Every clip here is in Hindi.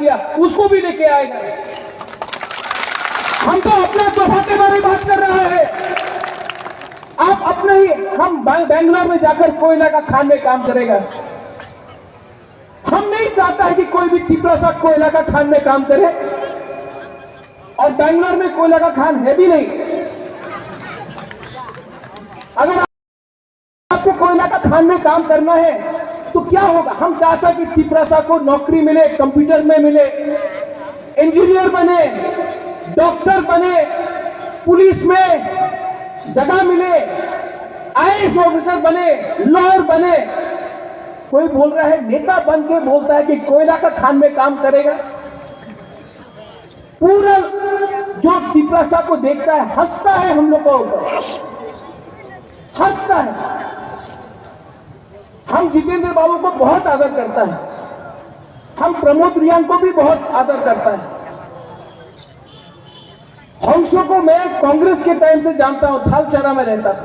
किया उसको भी लेके आएगा। हम तो अपना तोहफा के बारे में बात कर रहे हैं। आप अपने ही, हम बेंगलोर में जाकर कोयला का खान में काम करेगा। हम नहीं चाहता है कि कोई भी टिपरा सा कोयला का खान में काम करे, और बेंगलोर में कोयला का खान है भी नहीं। अगर आपको कोयला का खान में काम करना है तो क्या होगा? हम चाहते हैं कि टिपरा सा को नौकरी मिले, कंप्यूटर में मिले, इंजीनियर बने, डॉक्टर बने, पुलिस में जगह मिले, आईएएस ऑफिसर बने, लॉयर बने। कोई बोल रहा है, नेता बन के बोलता है कि कोयला का खान में काम करेगा। पूरा जो टिपरासा को देखता है हंसता है, हम लोग को हंसता है। हम जितेंद्र बाबू को बहुत आदर करता है, हम प्रमोद रियान को भी बहुत आदर करता है। हंसों को मैं कांग्रेस के टाइम से जानता हूं, थालचरा में रहता था।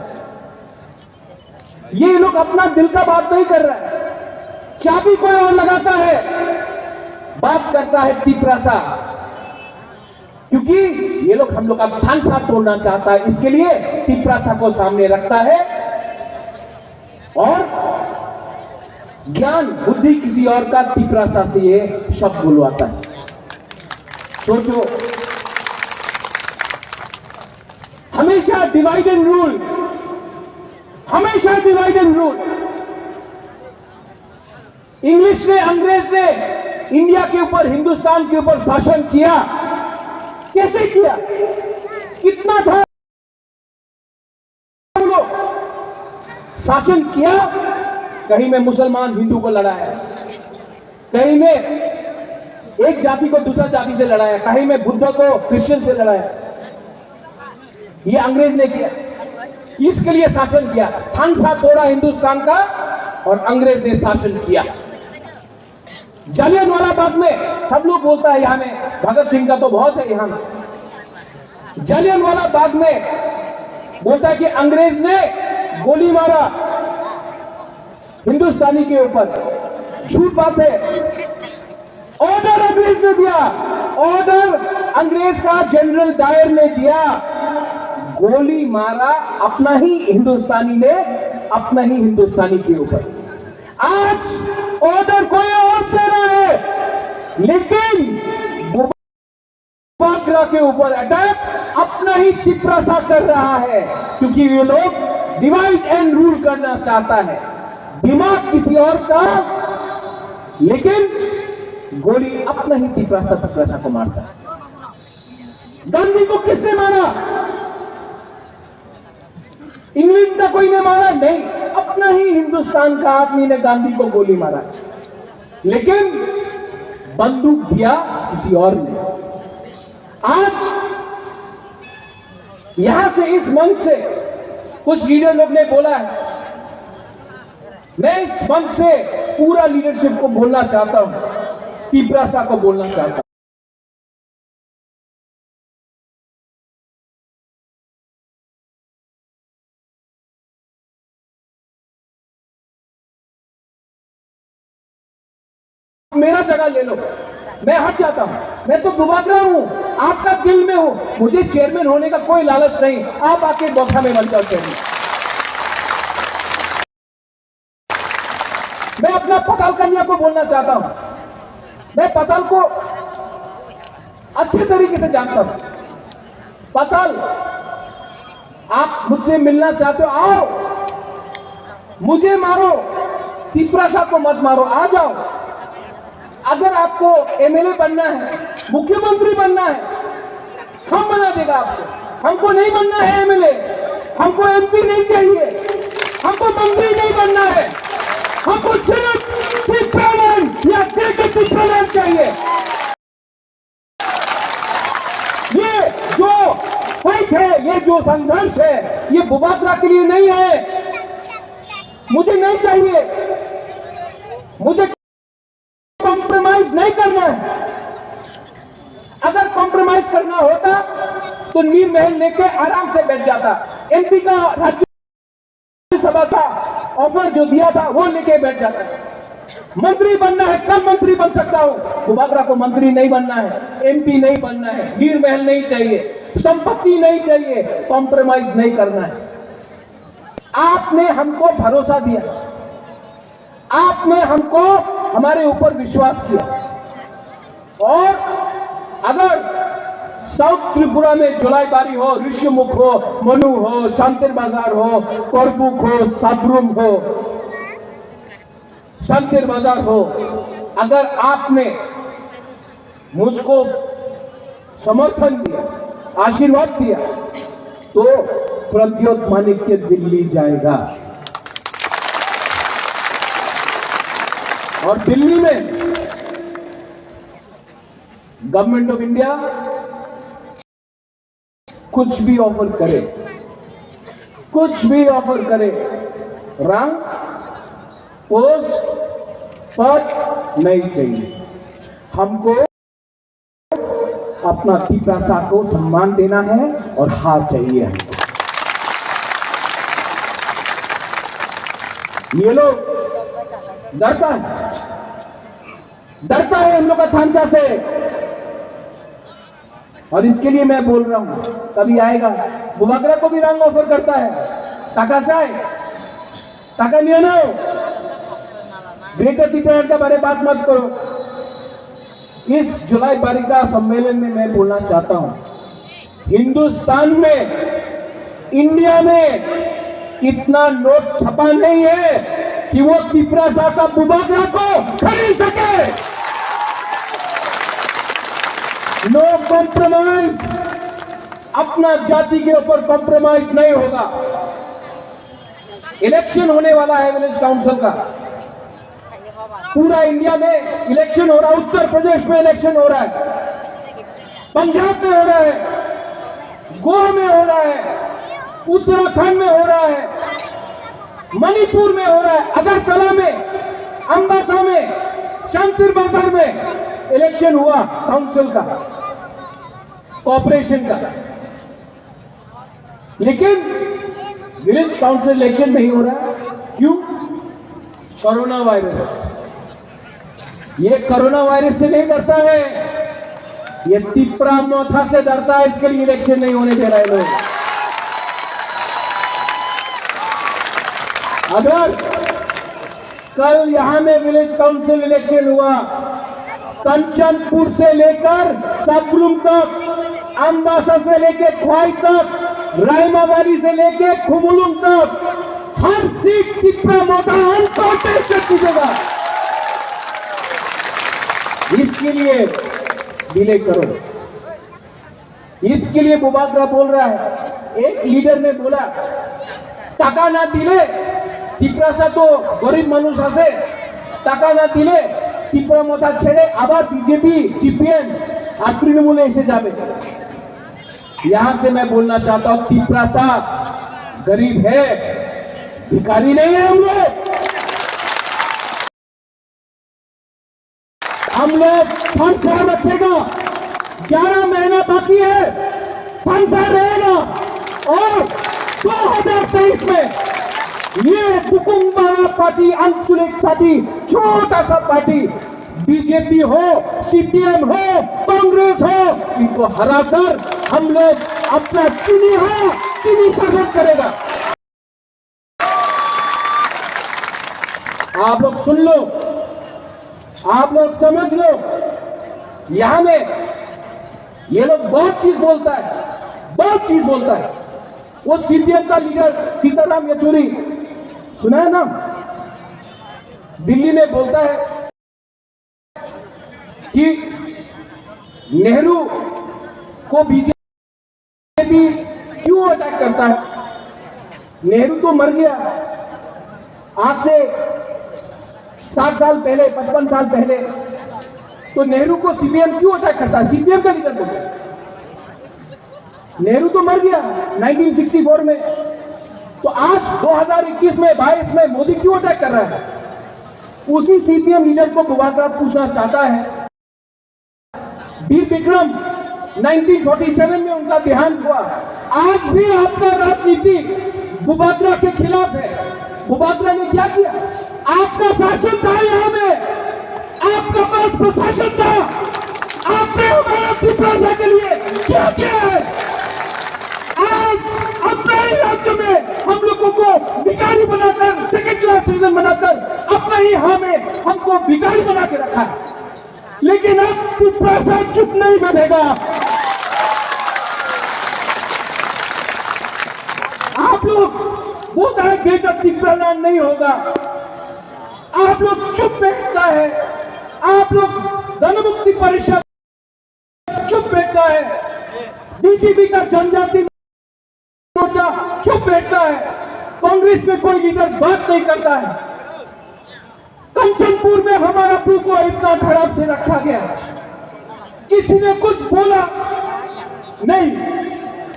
ये लोग अपना दिल का बात नहीं कर रहा है, चाबी कोई और लगाता है, बात करता है टिपरासा, क्योंकि ये लोग हम लोग का थानसा तोड़ना चाहता है, इसके लिए टिपरासा को सामने रखता है और ज्ञान बुद्धि किसी और का टिपरासा से ये शब्द बुलवाता है। सोचो, हमेशा डिवाइड एंड रूल, हमेशा डिवाइड एंड रूल। इंग्लिश ने, अंग्रेज ने इंडिया के ऊपर, हिंदुस्तान के ऊपर शासन किया। कैसे किया? कितना था लोग शासन किया? कहीं में मुसलमान हिंदू को लड़ाया, कहीं में एक जाति को दूसरा जाति से लड़ाया, कहीं में बुद्ध को क्रिश्चियन से लड़ाया। ये अंग्रेज ने किया, इसके लिए शासन किया। थानसा तोड़ा हिंदुस्तान का और अंग्रेज ने शासन किया। जालियनवाला बाग में सब लोग बोलता है, यहां में भगत सिंह का तो बहुत है। यहां में जालियनवाला बाग में बोलता है कि अंग्रेज ने गोली मारा हिंदुस्तानी के ऊपर। झूठ बात है। ऑर्डर अंग्रेज ने दिया, ऑर्डर अंग्रेज का जनरल डायर ने दिया। गोली मारा अपना ही हिंदुस्तानी ने, अपना ही हिंदुस्तानी के ऊपर। आज ऑर्डर कोई और दे रहा है, लेकिन बागरा के ऊपर अटैक अपना ही टिपरासा कर रहा है, क्योंकि ये लोग डिवाइड एंड रूल करना चाहता है। दिमाग किसी और का, लेकिन गोली अपना ही टिपरासा को मारता है। गांधी को किसने मारा? इंग्लैंड का कोई ने मारा नहीं, अपना ही हिंदुस्तान का आदमी ने गांधी को गोली मारा, लेकिन बंदूक दिया किसी और ने। आज यहां से, इस मंच से कुछ लीडर लोग ने बोला है, मैं इस मंच से पूरा लीडरशिप को बोलना चाहता हूं, टिपरासा को बोलना चाहता हूं। मेरा जगह ले लो, मैं हट जाता हूं। मैं तो बुबागरा हूं, आपका दिल में हूं। मुझे चेयरमैन होने का कोई लालच नहीं। आप आके बोखा में बन जाओ चेयरमैन। मैं अपना पताल कन्या को बोलना चाहता हूं। मैं पताल को अच्छे तरीके से जानता हूं। पताल, आप मुझसे मिलना चाहते हो, आओ, मुझे मारो, टिपरासा को मत मारो, आ जाओ। अगर आपको एमएलए बनना है, मुख्यमंत्री बनना है, हम बना देगा आपको। हमको नहीं बनना है एमएलए, हमको एमपी नहीं चाहिए, हमको मंत्री नहीं बनना है, हमको सिर्फ टिपरालैंड या टिपरालैंड चाहिए। ये जो फाइट है, ये जो संघर्ष है, ये बुबागरा के लिए नहीं है। मुझे नहीं चाहिए, मुझे कॉम्प्रोमाइज नहीं करना है। अगर कॉम्प्रोमाइज करना होता तो नीर महल लेके आराम से बैठ जाता। एमपी का, राज्यसभा का ऑफर जो दिया था वो लेके बैठ जाता। मंत्री बनना है, कल मंत्री बन सकता हूं। बुबागरा को मंत्री नहीं बनना है, एमपी नहीं बनना है, हीर महल नहीं चाहिए, संपत्ति नहीं चाहिए, कॉम्प्रोमाइज नहीं करना है। आपने हमको भरोसा दिया, आपने हमको हमारे ऊपर विश्वास किया। और अगर साउथ त्रिपुरा में जुलाईबारी हो, ऋषिमुख हो, मनु हो, शांतिर बाजार हो, कोरबुक हो, साबरूम हो, शांतिर बाजार हो, अगर आपने मुझको समर्थन दिया, आशीर्वाद दिया, तो प्रद्योत माणिक्य दिल्ली जाएगा। और दिल्ली में गवर्नमेंट ऑफ इंडिया कुछ भी ऑफर करे, कुछ भी ऑफर करे, रंग पोस्ट पद नहीं चाहिए। हमको अपना पिता को सम्मान देना है और हार चाहिए हमको। ये लोग डरता है हम लोग का थांचा से, और इसके लिए मैं बोल रहा हूं, कभी आएगा बुबागरा को भी रंग ऑफर करता है, टाका चाहे टाका नहीं ना, ग्रेटर त्रिपुरा के बारे में बात मत करो। इस जुलाईबारी का सम्मेलन में मैं बोलना चाहता हूं, हिंदुस्तान में, इंडिया में इतना नोट छपा नहीं है कि वो त्रिपुरा का बुबागरा को खरीद सके। नो कॉम्प्रोमाइज, अपना जाति के ऊपर कॉम्प्रोमाइज नहीं होगा। इलेक्शन होने वाला है विलेज काउंसिल का, पूरा इंडिया में इलेक्शन हो रहा है। उत्तर प्रदेश में इलेक्शन हो रहा है, पंजाब में हो रहा है, गोवा में हो रहा है, उत्तराखंड में हो रहा है, मणिपुर में हो रहा है, अगरतला में, अंबासा में, शांतिर बाजार में इलेक्शन हुआ काउंसिल का, कॉर्पोरेशन का। लेकिन विलेज काउंसिल इलेक्शन नहीं हो रहा है। क्यों? Corona virus. ये कोरोना वायरस से नहीं डरता है, ये तिपरा मोथा से डरता है, इसके लिए इलेक्शन नहीं होने दे रहे लोग। अगर कल यहां में विलेज काउंसिल इलेक्शन हुआ, कंचनपुर से लेकर साबरूम तक, अंबासा से लेकर ख्वाई तक, रायमावाली से लेकर खुमुलुंग तक, हर सीट तिपरा मोथा जीतेगा। इसके लिए डिले करो, इसके लिए बुबागरा बोल रहा है। एक लीडर ने बोला टाका ना दिले टिपरासा तो गरीब मानुष आसे, टाका ना दिले टिपरा मोथा छेड़े आबार बीजेपी सीपीएम और तृणमूल एसे जाबे। यहां से मैं बोलना चाहता हूं, टिपरासा गरीब है, भिखारी नहीं है। हम लोग फंसा रखेगा, 11 महीना बाकी है, फंसा रहेगा। और 2023 में ये कुकुम्बारा पार्टी, आंचलिक पार्टी, छोटा सा पार्टी, बीजेपी हो, सीपीएम हो, कांग्रेस हो, इनको हराकर हम लोग अपना चीनी शासन करेगा। आप लोग सुन लो, आप लोग समझ लो। यहां में ये लोग बहुत चीज बोलता है, बहुत चीज बोलता है। वो सीपीएम का लीडर सीताराम येचुरी सुना है ना, दिल्ली में बोलता है कि नेहरू को बीजेपी क्यों अटैक करता है। नेहरू तो मर गया, आज से 60 साल पहले, 55 साल पहले, तो नेहरू को सीपीएम क्यों अटैक करता है? सीपीएम का लीडर बोलता है नेहरू तो मर गया 1964 में, तो आज 2021 में 22 में मोदी क्यों अटैक कर रहा है? उसी सीपीएम लीडर को बुबागरा पूछना चाहता है। वीर विक्रम 1947 में उनका देहांत हुआ, आज भी आपका राजनीति बुबागरा के खिलाफ है। मुबादला ने क्या किया? आपका शासन था यहाँ में, आपका पास प्रशासन था, आपने हमारा त्रिपुरा के लिए क्या किया है? आज अपने ही राज्य में हम लोगों को भिखारी बनाकर, सेकेंड क्लास सिटीजन बनाकर अपने ही यहाँ में हमको भिखारी बना के रखा है। लेकिन अब त्रिपुरा चुप नहीं बनेगा। आप लोग बोलता है गेट ऑफ त्रिपुरा नहीं होगा, आप लोग चुप बैठता है, आप लोग जनमुक्ति परिषद चुप बैठता है, बीजेपी का जनजाति मोर्चा चुप बैठता है, कांग्रेस में कोई लीडर बात नहीं करता है। कंचनपुर में हमारा पुल को इतना खराब से रखा गया, किसी ने कुछ बोला नहीं।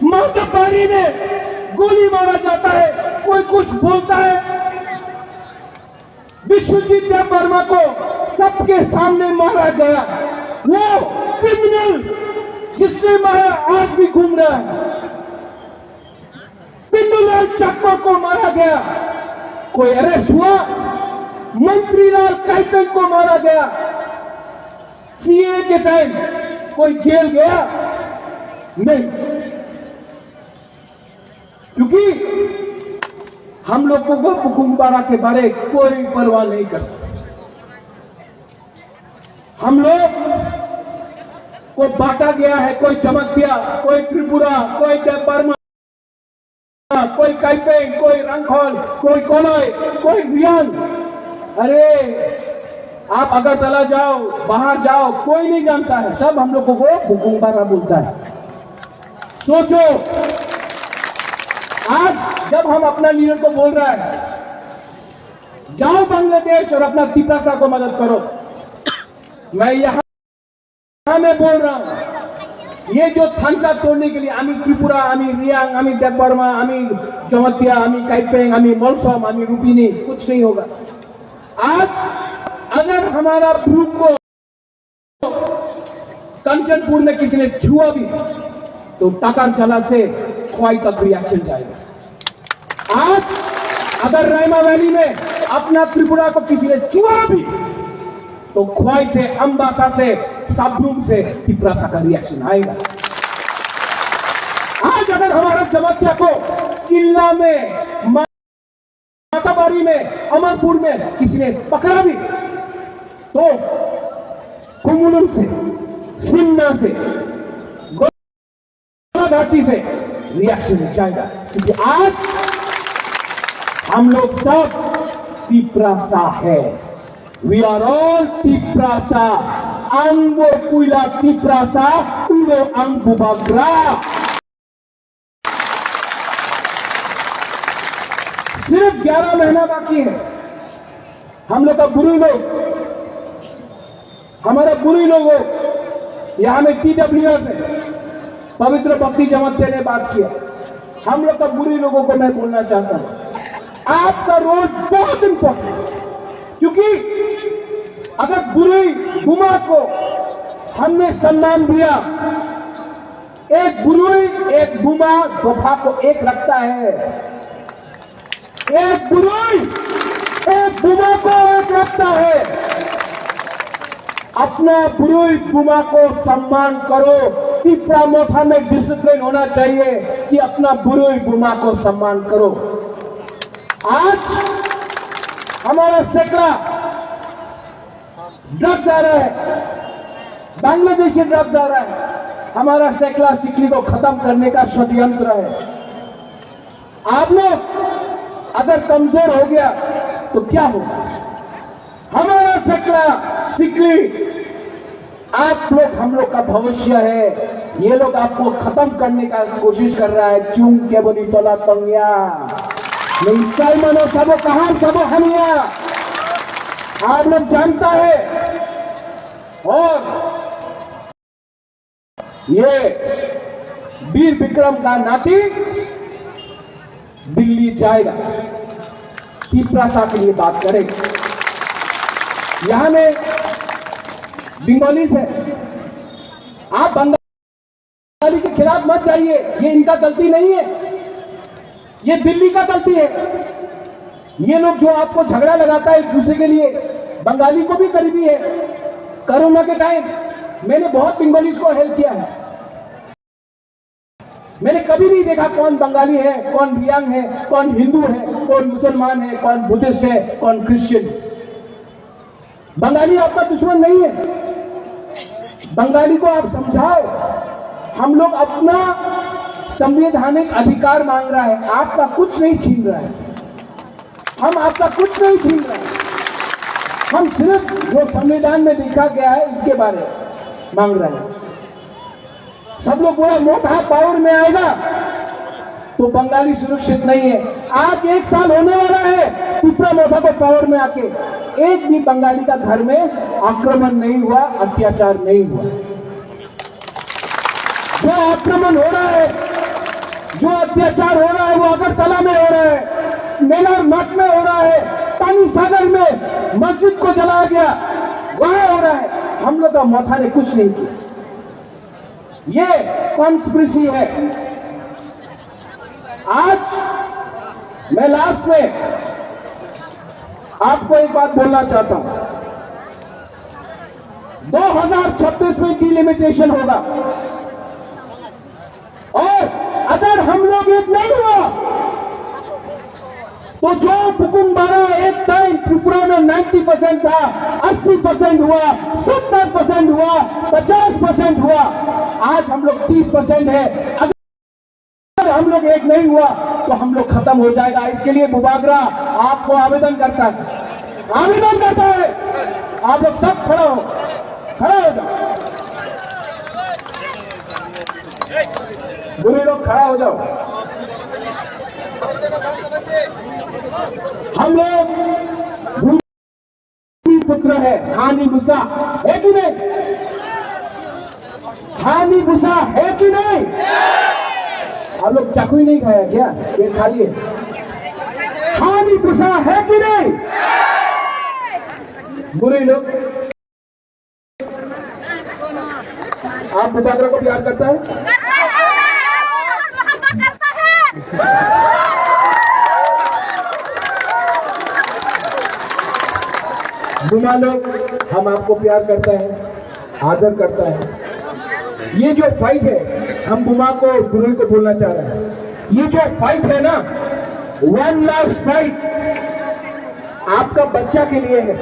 माताबारी में गोली मारा जाता है, कोई कुछ बोलता है। विश्वजीत देव वर्मा को सबके सामने मारा गया, वो क्रिमिनल जिसने मारा आज भी घूम रहा है। पिंडूलाल चकमा को मारा गया, कोई अरेस्ट हुआ? मंत्रीलाल काइपेन को मारा गया, सीए के टाइम कोई जेल गया? नहीं, क्योंकि हम लोगों को हुकुमबारा के बारे कोई परवाह नहीं करता। हम लोग को बांटा गया है, कोई चमकिया, कोई त्रिपुरा, कोई बर्मा, कोई काइपेंग, कोई रंगखोल, कोई कोलोई, कोई रियांग। अरे आप अगरतला जाओ, बाहर जाओ, कोई नहीं जानता है, सब हम लोगों को हुकुमबारा बोलता है। सोचो, आज जब हम अपना लीडर को बोल रहा है जाओ बांग्लादेश और अपना त्रिपुरा को मदद करो, मैं यहां में बोल रहा हूं, ये जो थांसा तोड़ने के लिए आमी त्रिपुरा, आमी रियांग, आमी देवबर्मा, आमी जमतिया, आमी काइपेंग, आमी मोलसोम, आमी रूपिनी, कुछ नहीं होगा। आज अगर हमारा ग्रुप को कंचनपुर में किसी ने छुआ भी तो टाकार जला से ख्वाई तक रिएक्शन जाएगा। आज अगर रायमा वैली में अपना त्रिपुरा को किसी ने छुआ भी तो ख्वाई से, अंबासा से, साबरूम से त्रिपुरा का रिएक्शन आएगा। आज अगर हमारा जमतिया को किला में, माताबारी में, अमरपुर में किसी ने पकड़ा भी तो कुमुलुम से, सिन्ना से, घाटी से रिएक्शन जाएगा, क्योंकि आज हम लोग सब त्रिपुरा है। We are all Tripura. अंगो कुइला त्रिपुरा, उलो अंगु बग्रा। सिर्फ 11 महीना बाकी है। हम लोग का बुरी लोग, हमारा बुरी लोग यहां में TWS है, पवित्र भक्ति जमाते ने बात किया। हम लोग का बुरी लोगों को मैं बोलना चाहता हूं, आपका रोल बहुत इंपॉर्टेंट, क्योंकि अगर बुरी गुमा को हमने सम्मान दिया, एक बुरी एक गुमा गुफा को एक रखता है, एक बुरी एक गुमा को एक रखता है। अपना बुरी गुमा को सम्मान करो। तीसरा मोथा में डिसिप्लिन होना चाहिए कि अपना बुरी गुमा को सम्मान करो। आज हमारा सैकड़ा ड्रग्स आ रहा है, बांग्लादेशी ड्रग्स आ रहा है, हमारा सैकड़ा सिकली को खत्म करने का षड्यंत्र है। आप लोग अगर कमजोर हो गया तो क्या होगा? हमारा सैकड़ा सिकली आप लोग, हम लोग का भविष्य है। ये लोग आपको खत्म करने का कोशिश कर रहा है। चुंग के बोली तोला तंगिया नहीं मनो सबो कहां सबो हमिया, आप लोग जानता है। और ये वीर विक्रम का नाती दिल्ली जाएगा, त्रिपुरा के लिए बात करेगा। यहां में बंगाली से आप बंगाली के खिलाफ मत जाइए, ये इनका गलती नहीं है, ये दिल्ली का गलती है। ये लोग जो आपको झगड़ा लगाता है एक दूसरे के लिए, बंगाली को भी करीबी है। कोरोना के टाइम मैंने बहुत बंगालीज को हेल्प किया है। मैंने कभी नहीं देखा कौन बंगाली है, कौन रियांग है, कौन हिंदू है, कौन मुसलमान है, कौन बुद्धिस्ट है, कौन क्रिश्चियन। बंगाली आपका दुश्मन नहीं है। बंगाली को आप समझाओ, हम लोग अपना संवैधानिक अधिकार मांग रहा है, आपका कुछ नहीं छीन रहा है। हम आपका कुछ नहीं छीन रहे हैं, हम सिर्फ जो संविधान में लिखा गया है इसके बारे में मांग रहे हैं। सब लोग बोला मोटा पावर में आएगा तो बंगाली सुरक्षित नहीं है। आज 1 साल होने वाला है पिपरा मोटा को पावर में आके, एक भी बंगाली का घर में आक्रमण नहीं हुआ, अत्याचार नहीं हुआ। जो आक्रमण हो रहा है, जो अत्याचार हो रहा है वो अगरतला में हो रहा है, मेलार मठ में हो रहा है, पानी सागर में मस्जिद को जलाया गया वहां हो रहा है। हम लोग का मोथा ने कुछ नहीं किया। ये कॉन्स्पिरेसी है। आज मैं लास्ट में आपको एक बात बोलना चाहता हूं। 2026 में डिलिमिटेशन होगा और अगर हम लोग एक नहीं हुआ तो जो हुकुमबारा एक टाइम त्रिपुरा में 90% था, 80% हुआ, 70% हुआ, 50% हुआ, आज हम लोग 30% है। अगर हम लोग एक नहीं हुआ तो हम लोग खत्म हो जाएगा। इसके लिए बुबागरा आपको आवेदन करता है। आप लोग सब खड़ा हो जाओ, बुरे लोग खड़ा हो जाओ। हम लोग भूमि पुत्र है, हानि भूसा है कि नहीं? हानि भूसा है कि नहीं? आप लोग चाकू ही नहीं खाया क्या? ये खा लिए। हानि भूसा है कि नहीं? बुरे लोग। आप बुबागरा को प्यार करता है? बुमा लोग, हम आपको प्यार करता है, आदर करता है। ये जो फाइट है, हम बुमा को, गुरु को बोलना चाह रहे हैं, ये जो फाइट है ना, वन लास्ट फाइट आपका बच्चा के लिए है,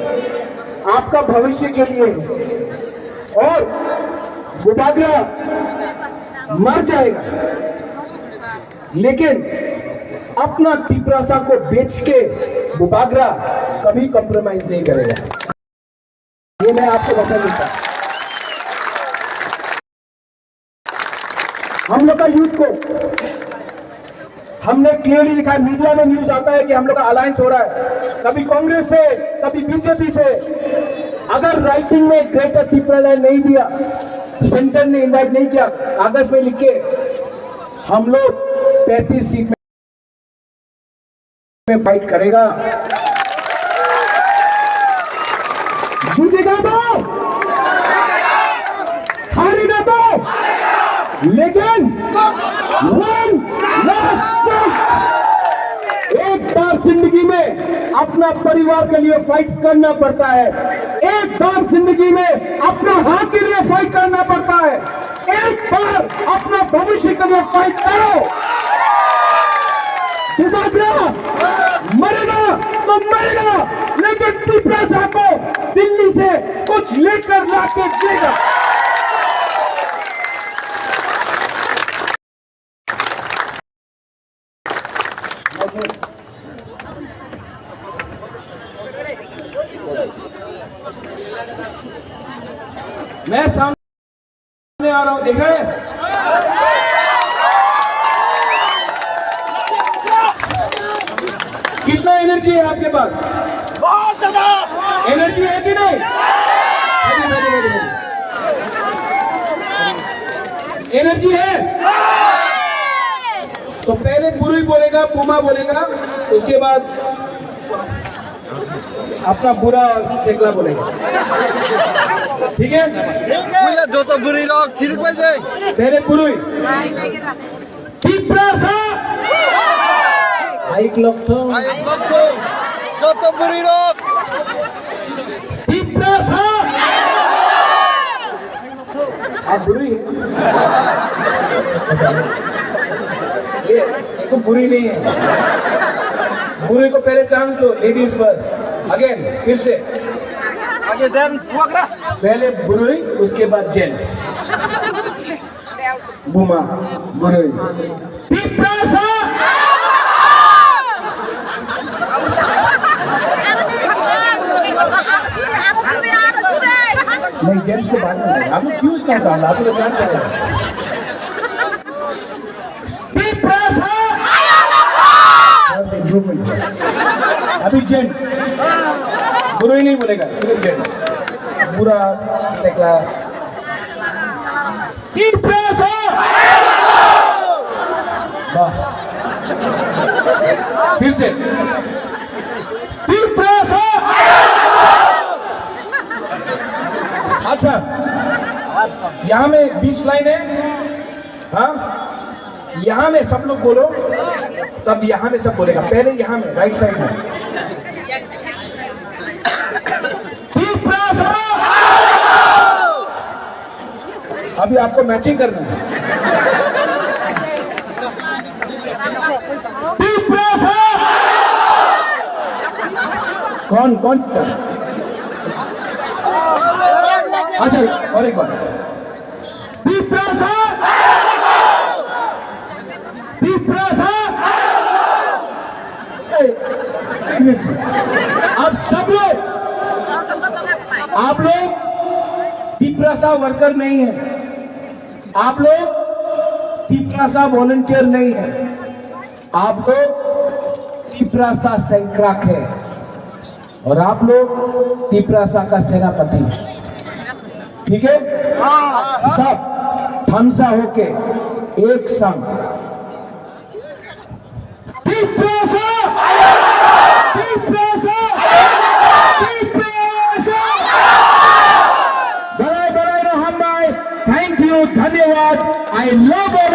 आपका भविष्य के लिए है। और बुबागरा मर जाएगा लेकिन अपना टिपरासा को बेच के बुबागरा कभी कॉम्प्रोमाइज नहीं करेगा। ये मैं आपको बता देता हूं। हम लोग का यूथ को हमने क्लियरली लिखा है, मीडिया में न्यूज आता है कि हम लोग का अलायंस हो रहा है, कभी कांग्रेस से, कभी बीजेपी से। अगर राइटिंग में ग्रेटर त्रिपुरालैंड नहीं दिया, सेंटर ने इन्वाइट नहीं किया, कागज में लिख के हम लोग 35 सीट में फाइट करेगा। जीतेगा तो, हारेगा तो, लेकिन वन लास्ट एक बार जिंदगी में अपना परिवार के लिए फाइट करना पड़ता है। एक बार जिंदगी में अपना हक के लिए फाइट करना पड़ता है। एक बार अपना भविष्य के लिए फाइट करो। मरेगा तो मरेगा, लेकिन टिपरासा को दिल्ली से कुछ लेकर लाके देगा। मैं सामने आ रहा हूं, देख रहे हैं? कितना एनर्जी है आपके पास? बहुत ज्यादा एनर्जी है कि नहीं? एनर्जी है तो पहले बुरी बोलेगा, पुमा बोलेगा, उसके बाद अपना बुरा और चेकला बोलेगा। ठीक है? जो तो बुरी लोग छिड़क बजे पहले बुरी टिपरासा एक लोग तो যত বুড়ি রোগ पिपरासा आप बुरी ये तो बुरी नहीं है बुरी को पहले चांस दो लेडीज फर्स्ट अगेन फिर से আগে দেন ফুয়াকরা पहले बुरुई उसके बाद जेंट्स बुमा बुरुई पिपरासा नहीं जेंट्स के बाद में आप लोग क्यों इतना डाल आप लोग क्या कर रहे हैं पिपरासा इम्प्रूवमेंट अभी जेंट्स बुरुई नहीं बोलेगा सिर्फ जेंट्स बुरा सेकला पिपरासा वाह फिर से पिपरासा अच्छा यहाँ में 20 लाइन है हाँ यहाँ में सब लोग बोलो तब यहाँ में सब बोलेगा पहले यहाँ में राइट साइड में पिपरासा अभी आपको मैचिंग करना है पिपरासा कौन कौन अच्छा और एक बार पिपरासा पिपरासा अब सब लोग आप लोग पिपरासा वर्कर नहीं है आप लोग पिपरासा वॉलंटियर नहीं है आप लोग पिपरासा सैनिक है और आप लोग पिपरासा का सेनापति ठीक है सब थमसा होके एक संग पिपरासा पिपरासा पिपरासा बड़े बड़े रोहन भाई थैंक यू धन्यवाद आई लव